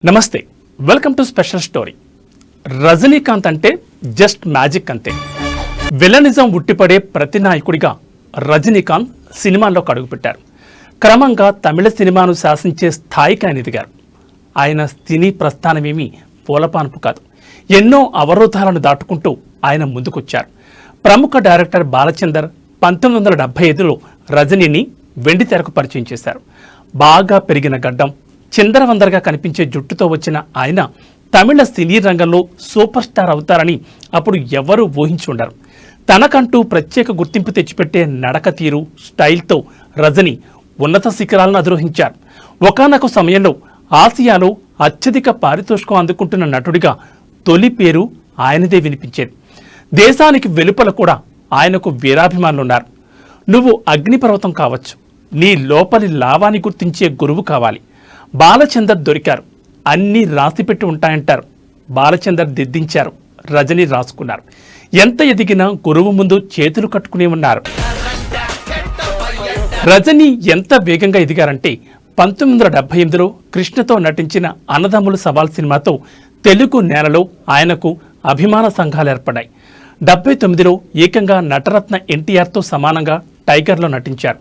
నమస్తే welcome to special story. Rajinikanth అంటే just magic అంతే. విలనిజం ఉట్టిపడే ప్రతి నాయకుడిగా రజనీకాంత్ సినిమాల్లోకి అడుగుపెట్టారు. క్రమంగా తమిళ సినిమాను శాసించే స్థాయికి ఆయన ఎదిగారు. ఆయన సినీ ప్రస్థానమేమీ పూలపాన్పు కాదు. ఎన్నో అవరోధాలను దాటుకుంటూ ఆయన ముందుకొచ్చారు. ప్రముఖ డైరెక్టర్ బాలచందర్ 1975లో రజనీని వెండి తెరకు పరిచయం చేశారు. బాగా పెరిగిన గడ్డం, చిందరవందరగా కనిపించే జుట్టుతో వచ్చిన ఆయన తమిళ సినీ రంగంలో సూపర్ స్టార్ అవుతారని అప్పుడు ఎవరూ ఊహించి ఉండరు. తనకంటూ ప్రత్యేక గుర్తింపు తెచ్చిపెట్టే నడక తీరు, స్టైల్తో రజనీ ఉన్నత శిఖరాలను అధిరోహించారు. ఒకానొక సమయంలో ఆసియాలో అత్యధిక పారితోషికం అందుకుంటున్న నటుడిగా తొలి పేరు ఆయనదే వినిపించేది. దేశానికి వెలుపల కూడా ఆయనకు వీరాభిమానులున్నారు. నువ్వు అగ్నిపర్వతం కావచ్చు, నీ లోపలి లావాన్ని గుర్తించే గురువు కావాలి. బాలచందర్ దొరికారు, అన్నీ రాసిపెట్టి ఉంటాయంటారు. బాలచందర్ దిద్దించారు, రజనీ రాసుకున్నారు. ఎంత ఎదిగినా గురువు ముందు చేతులు కట్టుకునే ఉన్నారు. రజనీ ఎంత వేగంగా ఎదిగారంటే 1978లో కృష్ణతో నటించిన అన్నదమ్ముల సవాల్ సినిమాతో తెలుగు నేలలో ఆయనకు అభిమాన సంఘాలు ఏర్పడ్డాయి. 79లో ఏకంగా నటరత్న ఎన్టీఆర్తో సమానంగా టైగర్లో నటించారు.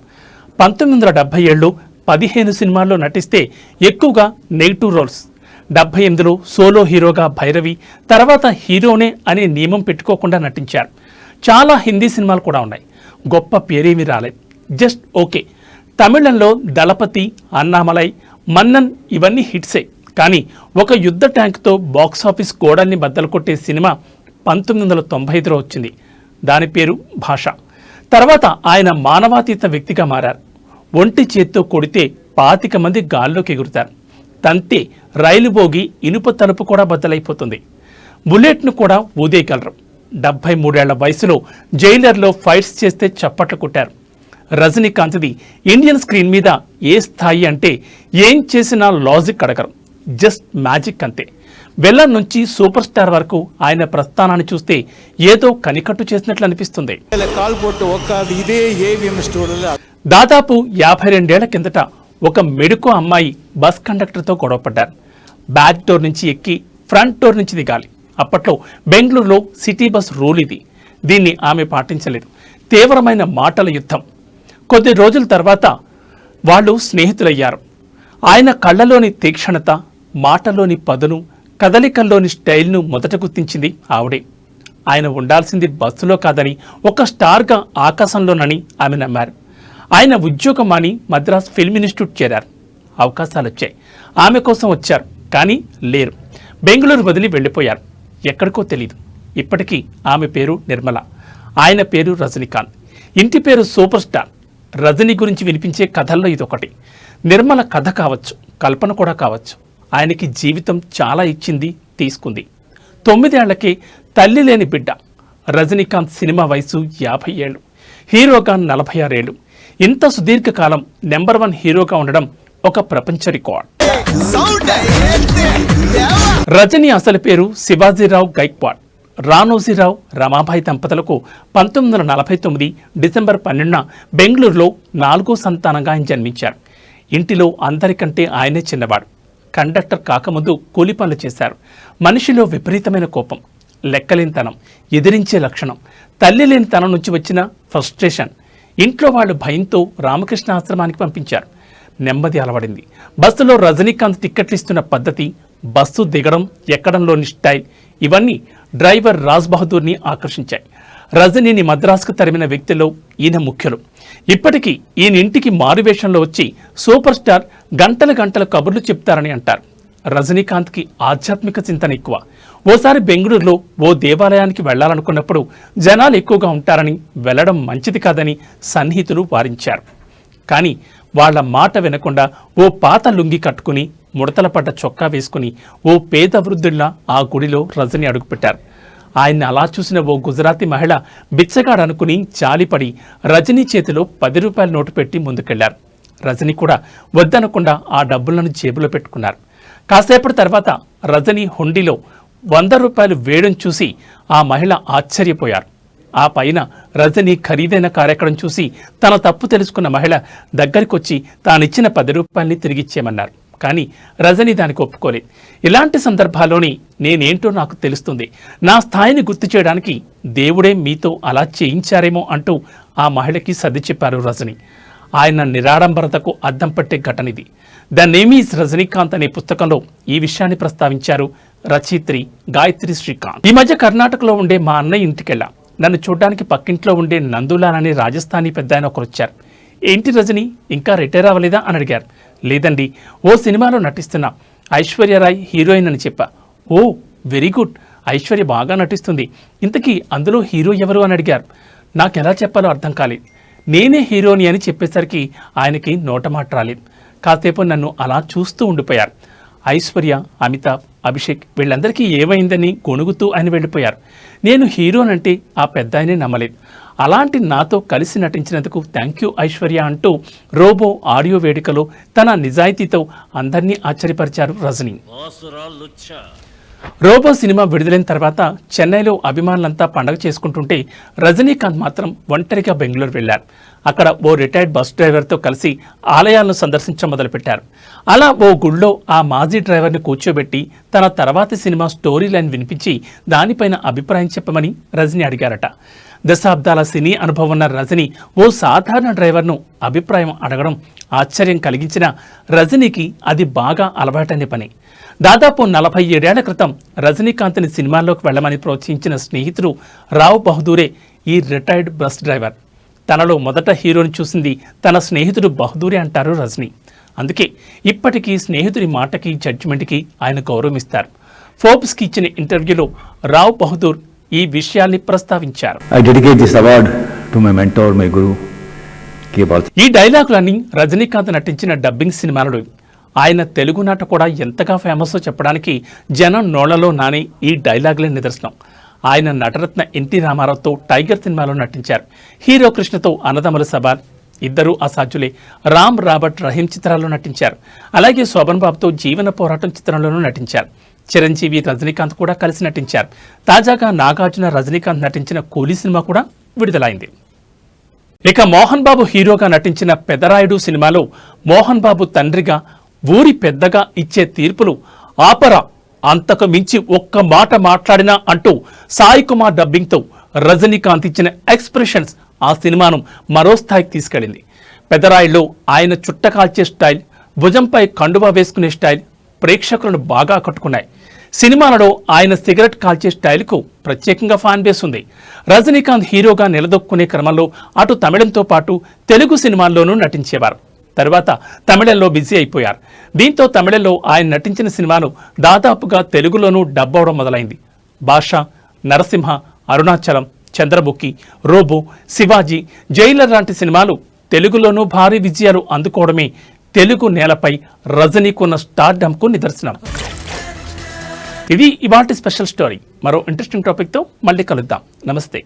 1977లో 15 సినిమాల్లో నటిస్తే ఎక్కువగా నెగిటివ్ రోల్స్. 78లో సోలో హీరోగా భైరవి, తర్వాత హీరోనే అనే నియమం పెట్టుకోకుండా నటించారు. చాలా హిందీ సినిమాలు కూడా ఉన్నాయి. గొప్ప పేరేమీ రాలేదు, జస్ట్ ఓకే. తమిళంలో దళపతి, అన్నామలై, మన్నన్ ఇవన్నీ హిట్సే. కానీ ఒక యుద్ధ ట్యాంక్తో బాక్సాఫీస్ గోడల్ని బద్దలు కొట్టే సినిమా 1995లో వచ్చింది. దాని పేరు భాష. తర్వాత ఆయన మానవాతీత వ్యక్తిగా మారారు. ఒంటి చేత్తో కొడితే 25 మంది గాల్లోకి ఎగురుతారు. తంతే రైలు బోగి ఇనుప తలుపు కూడా బద్దలైపోతుంది. బుల్లెట్ను కూడా ఊదేయగలరు. 73 ఏళ్ల వయసులో జైలర్లో ఫైట్స్ చేస్తే చప్పట్లు కొట్టారు. రజనీకాంత్ది ఇండియన్ స్క్రీన్ మీద ఏ స్థాయి అంటే ఏం చేసినా లాజిక్ అడగరు, జస్ట్ మ్యాజిక్ అంతే. వెల్లర్ నుంచి సూపర్ స్టార్ వరకు ఆయన ప్రస్థానాన్ని చూస్తే ఏదో కనికట్టు చేసినట్లు అనిపిస్తుంది. దాదాపు 52 ఏళ్ల కిందట ఒక మెడుకో అమ్మాయి బస్ కండక్టర్తో గొడవపడ్డారు. బ్యాక్ డోర్ నుంచి ఎక్కి ఫ్రంట్ డోర్ నుంచి దిగాలి. అప్పట్లో బెంగళూరులో సిటీ బస్ రూల్ ఇది. దీన్ని ఆమె పాటించలేదు. తీవ్రమైన మాటల యుద్ధం. కొద్ది రోజుల తర్వాత వాళ్ళు స్నేహితులయ్యారు. ఆయన కళ్ళలోని తీక్షణత, మాటలోని పదును, కదలికల్లోని స్టైల్ను మొదట గుర్తించింది ఆవిడే. ఆయన ఉండాల్సింది బస్సులో కాదని, ఒక స్టార్గా ఆకాశంలోనని ఆమె నమ్మారు. ఆయన ఉద్యోగం మాని మద్రాస్ ఫిల్మ్ ఇన్స్టిట్యూట్ చేరారు. అవకాశాలు వచ్చాయి. ఆమె కోసం వచ్చారు, కానీ లేరు. బెంగళూరు వదిలి వెళ్ళిపోయారు. ఎక్కడికో తెలీదు. ఇప్పటికీ ఆమె పేరు నిర్మల, ఆయన పేరు రజనీకాంత్. ఇంటి పేరు సూపర్ స్టార్. రజనీ గురించి వినిపించే కథల్లో ఇదొకటి. నిర్మల కథ కావచ్చు, కల్పన కూడా కావచ్చు. ఆయనకి జీవితం చాలా ఇచ్చింది, తీసుకుంది. 9 ఏళ్లకే తల్లి లేని బిడ్డ. రజనీకాంత్ సినిమా వయసు 50 ఏళ్ళు, హీరోగా 46 ఏళ్ళు. ఇంత సుదీర్ఘకాలం నెంబర్ 1 హీరోగా ఉండడం ఒక ప్రపంచ రికార్డ్. రజనీ అసలు పేరు శివాజీరావు గైక్వాడ్. రాణోజీరావు రమాబాయి దంపతులకు 1949 డిసెంబర్ 12న బెంగళూరులో 4వ సంతానంగా ఆయన జన్మించారు. ఇంటిలో అందరికంటే ఆయనే చిన్నవాడు. కండక్టర్ కాకముందు కూలి పనులు చేశారు. మనిషిలో విపరీతమైన కోపం, లెక్కలేనితనం, ఎదిరించే లక్షణం, తల్లి లేని తనం నుంచి వచ్చిన ఫ్రస్ట్రేషన్. ఇంట్లో వాళ్ళు భయంతో రామకృష్ణ ఆశ్రమానికి పంపించారు. నెమ్మది అలవడింది. బస్సులో రజనీకాంత్ టిక్కెట్లు ఇస్తున్న పద్ధతి, బస్సు దిగడం ఎక్కడంలోని స్టైల్, ఇవన్నీ డ్రైవర్ రాజ్ బహదూర్ని ఆకర్షించాయి. రజనీని మద్రాసుకు తరిమిన వ్యక్తుల్లో ఈయన ముఖ్యులు. ఇప్పటికీ ఈయన ఇంటికి మారువేషంలో వచ్చి సూపర్ స్టార్ గంటల గంటల కబుర్లు చెప్తారని అంటారు. రజనీకాంత్కి ఆధ్యాత్మిక చింతన ఎక్కువ. ఓసారి బెంగళూరులో ఓ దేవాలయానికి వెళ్లాలనుకున్నప్పుడు జనాలు ఎక్కువగా ఉంటారని, వెళ్లడం మంచిది కాదని సన్నిహితులు వారించారు. కానీ వాళ్ల మాట వినకుండా ఓ పాత లుంగి కట్టుకుని, ముడతల పడ్డ చొక్కా వేసుకుని ఓ పేద వృద్ధుల్లా ఆ గుడిలో రజనీ అడుగుపెట్టారు. ఆయన్ని అలా చూసిన ఓ గుజరాతీ మహిళ బిచ్చగాడనుకుని జాలిపడి రజనీ చేతిలో 10 రూపాయల నోటు పెట్టి ముందుకెళ్లారు. రజనీ కూడా వద్దనకుండా ఆ డబ్బులను జేబులో పెట్టుకున్నారు. కాసేపటి తర్వాత రజనీ హుండీలో 100 రూపాయలు వేయడం చూసి ఆ మహిళ ఆశ్చర్యపోయారు. ఆ పైన రజనీ ఖరీదైన కార్యక్రమం చూసి తన తప్పు తెలుసుకున్న మహిళ దగ్గరికొచ్చి తానిచ్చిన 10 రూపాయల్ని తిరిగిచ్చేయమన్నారు. కానీ రజనీ దానికి ఒప్పుకోలేదు. ఇలాంటి సందర్భాల్లోని నేనేంటో నాకు తెలుస్తుంది, నా స్థాయిని గుర్తు చేయడానికి దేవుడే మీతో అలా చేయించారేమో అంటూ ఆ మహిళకి సర్ది చెప్పారు రజనీ. ఆయన నిరాడంబరతకు అద్దం పట్టే ఘటన ఇది. ద నేమ్ ఈజ్ రజనీకాంత్ అనే పుస్తకంలో ఈ విషయాన్ని ప్రస్తావించారు రచయిత్రి గాయత్రి శ్రీకాంత్. ఈ మధ్య కర్ణాటకలో ఉండే మా అన్నయ్య ఇంటికెళ్ళా. నన్ను చూడ్డానికి పక్కింట్లో ఉండే నందులాల్ అనే రాజస్థానీ పెద్ద ఆయన ఒకరు వచ్చారు. ఏంటి రజనీ, ఇంకా రిటైర్ అవ్వలేదా అని అడిగారు. లేదండి, ఓ సినిమాలో నటిస్తున్నా, ఐశ్వర్యరాయ్ హీరోయిన్ అని చెప్పా. ఓ వెరీ గుడ్, ఐశ్వర్య బాగా నటిస్తుంది, ఇంతకీ అందులో హీరో ఎవరు అని అడిగారు. నాకెలా చెప్పాలో అర్థం కాలేదు. నేనే హీరోని అని చెప్పేసరికి ఆయనకి నోటమాట రాలేదు. కాసేపు నన్ను అలా చూస్తూ ఉండిపోయారు. ఐశ్వర్య, అమితాబ్, అభిషేక్ వీళ్ళందరికీ ఏమైందని గొణుగుతూ ఆయన వెళ్ళిపోయారు. నేను హీరోనంటే ఆ పెద్ద ఆయనే నమ్మలేదు. అలాంటి నాతో కలిసి నటించినందుకు థ్యాంక్ యూ ఐశ్వర్య అంటూ రోబో ఆడియో వేదికలో తన నిజాయితీతో అందరినీ ఆశ్చర్యపరిచారు రజనీ. రోబో సినిమా విడుదలైన తర్వాత చెన్నైలో అభిమానులంతా పండగ చేసుకుంటుంటే రజనీకాంత్ మాత్రం ఒంటరిగా బెంగళూరు వెళ్లారు. అక్కడ ఓ రిటైర్డ్ బస్ డ్రైవర్తో కలిసి ఆలయాలను సందర్శించడం మొదలుపెట్టారు. అలా ఓ గుళ్ళో ఆ మాజీ డ్రైవర్ని కూర్చోబెట్టి తన తర్వాతి సినిమా స్టోరీ లైన్ వినిపించి దానిపైన అభిప్రాయం చెప్పమని రజనీ అడిగారట. దశాబ్దాల సినీ అనుభవం ఉన్న రజనీ ఓ సాధారణ డ్రైవర్ను అభిప్రాయం అడగడం ఆశ్చర్యం కలిగించిన రజనీకి అది బాగా అలవాటైన పని. దాదాపు 47 ఏళ్ల క్రితం రజనీకాంత్ని సినిమాల్లోకి వెళ్లమని ప్రోత్సహించిన స్నేహితుడు రావ్ బహదూరే ఈ రిటైర్డ్ బస్ డ్రైవర్. తనలో మొదట హీరోని చూసింది తన స్నేహితుడు బహదూరే అంటారు రజనీ. అందుకే ఇప్పటికీ స్నేహితుడి మాటకి జడ్జిమెంట్కి ఆయన గౌరవిస్తారు. ఫోర్బ్స్కి ఇచ్చిన ఇంటర్వ్యూలో రావ్ బహదూర్ ఈ విషయాన్ని ప్రస్తావించారు. ఈ డైలాగులన్నీ రజనీకాంత్ నటించిన డబ్బింగ్ సినిమాలలో. ఆయన తెలుగు నాట కూడా ఎంతగా ఫేమస్సో చెప్పడానికి జనం నోళ్లలో నాని ఈ డైలాగులే నిదర్శనం. ఆయన నటరత్న ఎన్టీ రామారావుతో టైగర్ సినిమాలో నటించారు. హీరో కృష్ణతో అన్నదమ్ముల సవాల్, ఇద్దరు అసాధ్యులే, రామ్ రాబర్ట్ రహీం చిత్రాల్లో నటించారు. అలాగే శోభన్ బాబుతో జీవన పోరాటం చిత్రంలోనూ నటించారు. చిరంజీవి, రజనీకాంత్ కూడా కలిసి నటించారు. తాజాగా నాగార్జున, రజనీకాంత్ నటించిన కూలీ సినిమా కూడా విడుదలైంది. ఇక మోహన్ బాబు హీరోగా నటించిన పెదరాయుడు సినిమాలో మోహన్ బాబు తండ్రిగా ఊరి పెద్దగా ఇచ్చే తీర్పులు ఆపరా, అంతకు మించి ఒక్క మాట మాట్లాడినా అంటూ సాయి కుమార్ డబ్బింగ్తో రజనీకాంత్ ఇచ్చిన ఎక్స్ప్రెషన్స్ ఆ సినిమాను మరో స్థాయికి తీసుకెళ్లింది. పెదరాయుడులో ఆయన చుట్ట కాల్చే స్టైల్, భుజంపై కండువా వేసుకునే స్టైల్ ప్రేక్షకులను బాగా ఆకట్టుకున్నాయి. సినిమాలలో ఆయన సిగరెట్ కాల్చే స్టైల్కు ప్రత్యేకంగా ఫ్యాన్ బేస్ ఉంది. రజనీకాంత్ హీరోగా నిలదొక్కునే క్రమంలో అటు తమిళంతో పాటు తెలుగు సినిమాల్లోనూ నటించేవారు. తర్వాత తమిళంలో బిజీ అయిపోయారు. దీంతో తమిళంలో ఆయన నటించిన సినిమాలు దాదాపుగా తెలుగులోనూ డబ్ అవడం మొదలైంది. బాషా, నరసింహ, అరుణాచలం, చంద్రముఖి, రోబో, శివాజీ, జైలర్ లాంటి సినిమాలు తెలుగులోనూ భారీ విజయాలు అందుకోవడమే తెలుగు నేలపై రజనీకున్న స్టార్డమ్కు నిదర్శనం. ఇది ఇవాల్టి స్పెషల్ స్టోరీ. మరో ఇంట్రెస్టింగ్ టాపిక్తో మళ్ళీ కలుద్దాం. నమస్తే.